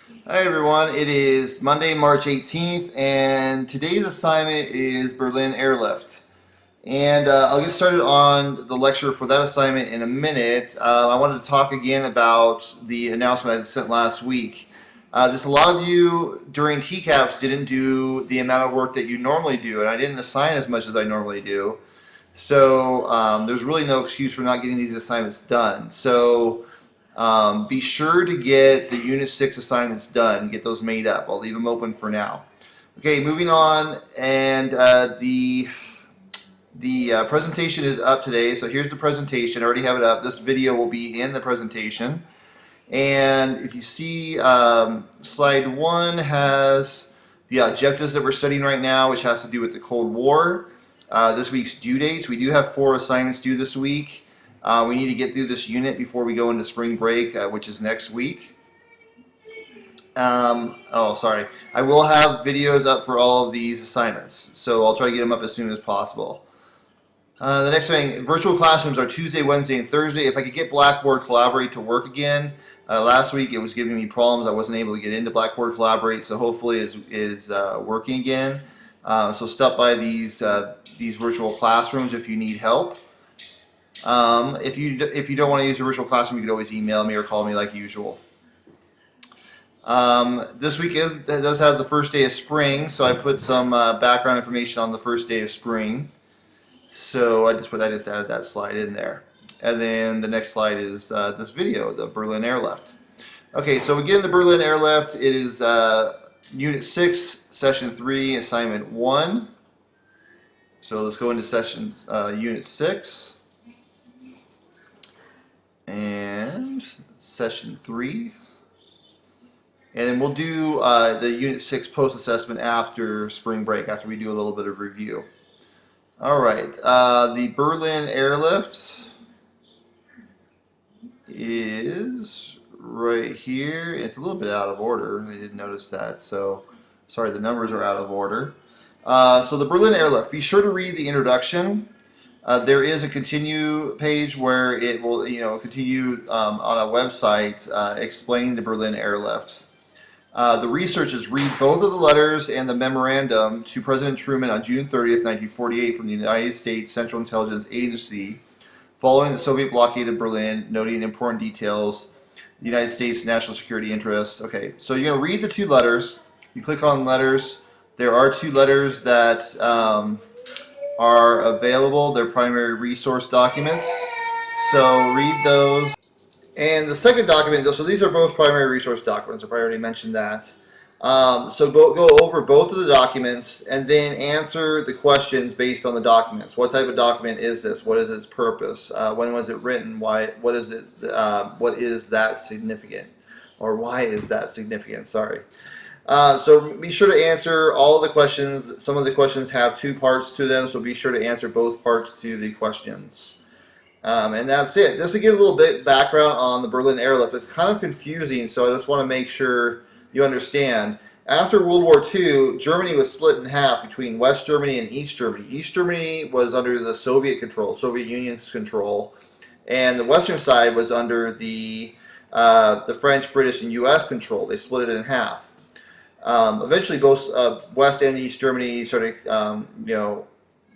Hi everyone, it is Monday, March 18th, and today's assignment is Berlin Airlift. And I'll get started on the lecture for that assignment in a minute. I wanted to talk again about the announcement I sent last week. Just a lot of you during TCAPs didn't do the amount of work that you normally do, and I didn't assign as much as I normally do. So there's really no excuse for not getting these assignments done. So be sure to get the Unit 6 assignments done, get those made up. I'll leave them open for now. Okay, moving on, and the presentation is up today. So here's the presentation. I already have it up. This video will be in the presentation. And if you see, slide 1 has the objectives that we're studying right now, which has to do with the Cold War. This week's due dates. We do have 4 assignments due this week. We need to get through this unit before we go into spring break, which is next week. Oh, sorry. I will have videos up for all of these assignments, so I'll try to get them up as soon as possible. The next thing, virtual classrooms are Tuesday, Wednesday, and Thursday. If I could get Blackboard Collaborate to work again. Last week it was giving me problems. I wasn't able to get into Blackboard Collaborate, so hopefully it is working again. So stop by these virtual classrooms if you need help. If you don't want to use a virtual classroom, you can always email me or call me like usual. This week does have the first day of spring, so I put some background information on the first day of spring. So I just added that slide in there. And then the next slide is this video, the Berlin Airlift. Okay, so again, the Berlin Airlift, it is Unit 6, Session 3, Assignment 1. So let's go into Unit 6. And Session 3. And then we'll do the Unit 6 post-assessment after spring break, after we do a little bit of review. All right, the Berlin Airlift is right here. It's a little bit out of order. I didn't notice that, so sorry, the numbers are out of order. So the Berlin Airlift, be sure to read the introduction. There is a continue page where it will, continue on a website explaining the Berlin Airlift. The researchers read both of the letters and the memorandum to President Truman on June 30th, 1948 from the United States Central Intelligence Agency following the Soviet blockade of Berlin, noting important details, the United States national security interests. Okay, so you're going to read the 2 letters. You click on letters. There are 2 letters that are available. They're primary resource documents. So read those. And the second document, so these are both primary resource documents. I've already mentioned that. So go over both of the documents and then answer the questions based on the documents. What type of document is this? What is its purpose? When was it written? Why? What is it? What is that significant? Or why is that significant? Sorry. So be sure to answer all the questions. Some of the questions have 2 parts to them, so be sure to answer both parts to the questions. And that's it. Just to give a little bit background on the Berlin Airlift, it's kind of confusing, so I just want to make sure you understand. After World War II, Germany was split in half between West Germany and East Germany. East Germany was under the Soviet control, Soviet Union's control, and the western side was under the French, British, and U.S. control. They split it in half. Eventually, both West and East Germany started,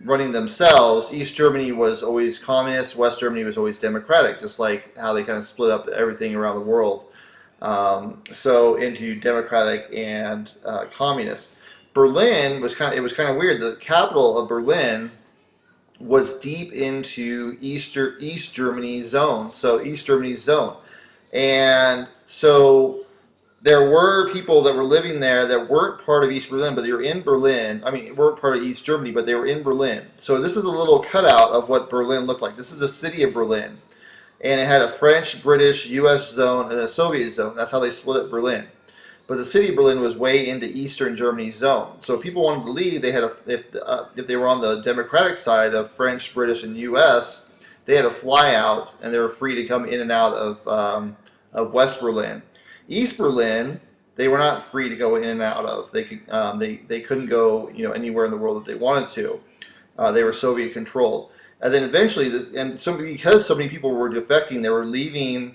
running themselves. East Germany was always communist, West Germany was always democratic, just like how they kind of split up everything around the world. So into democratic and communist. Berlin was kind of weird. The capital of Berlin was deep into East Germany zone. So East Germany zone, and so there were people that were living there that weren't part of East Berlin, but they were in Berlin. I mean, weren't part of East Germany, but they were in Berlin. So this is a little cutout of what Berlin looked like. This is the city of Berlin. And it had a French, British, U.S. zone, and a Soviet zone. That's how they split up Berlin. But the city of Berlin was way into Eastern Germany zone. So if people wanted to leave, they had if they were on the democratic side of French, British, and U.S., they had to fly out, and they were free to come in and out of West Berlin. East Berlin, they were not free to go in and out of. They couldn't go anywhere in the world that they wanted to. They were Soviet controlled. And then eventually, because so many people were defecting, they were leaving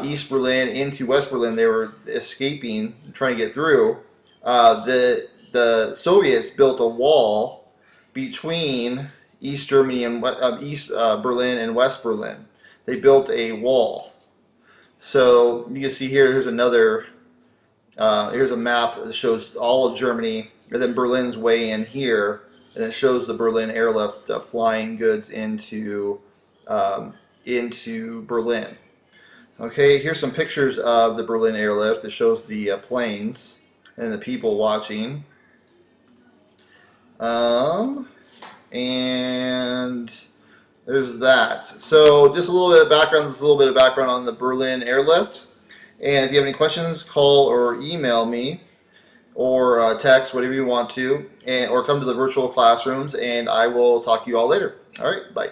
East Berlin into West Berlin. They were escaping, trying to get through. The Soviets built a wall between East Germany and East Berlin and West Berlin. They built a wall. So you can see here. Here's another. Here's a map that shows all of Germany, and then Berlin's way in here, and it shows the Berlin airlift flying goods into Berlin. Okay, here's some pictures of the Berlin airlift that shows the planes and the people watching. And there's that. So just a little bit of background. There's a little bit of background on the Berlin airlift. And if you have any questions, call or email me, or text, whatever you want to, or come to the virtual classrooms, and I will talk to you all later. All right, bye.